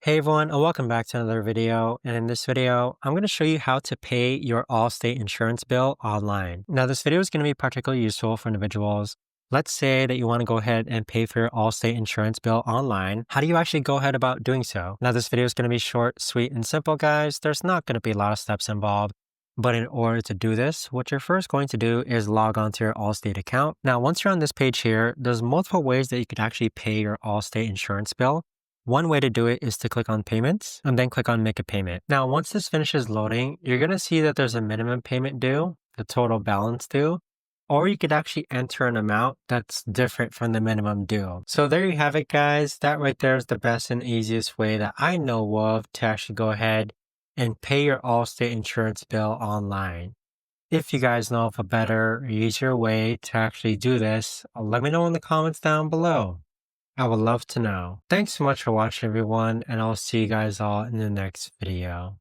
Hey everyone, and welcome back to another video. And in this video, I'm going to show you how to pay your Allstate insurance bill online. Now, this video is going to be particularly useful for individuals. Let's say that you want to go ahead and pay for your Allstate insurance bill online. How do you actually go ahead about doing so? Now, this video is going to be short, sweet, and simple, guys. There's not going to be a lot of steps involved. But in order to do this, what you're first going to do is log on to your Allstate account. Now, once you're on this page here, there's multiple ways that you could actually pay your Allstate insurance bill. One way to do it is to click on payments and then click on make a payment. Now, once this finishes loading, you're going to see that there's a minimum payment due, the total balance due, or you could actually enter an amount that's different from the minimum due. So there you have it, guys. That right there is the best and easiest way that I know of to actually go ahead and pay your Allstate insurance bill online. If you guys know of a better, easier way to actually do this, let me know in the comments down below. I would love to know. Thanks so much for watching, everyone, and I'll see you guys all in the next video.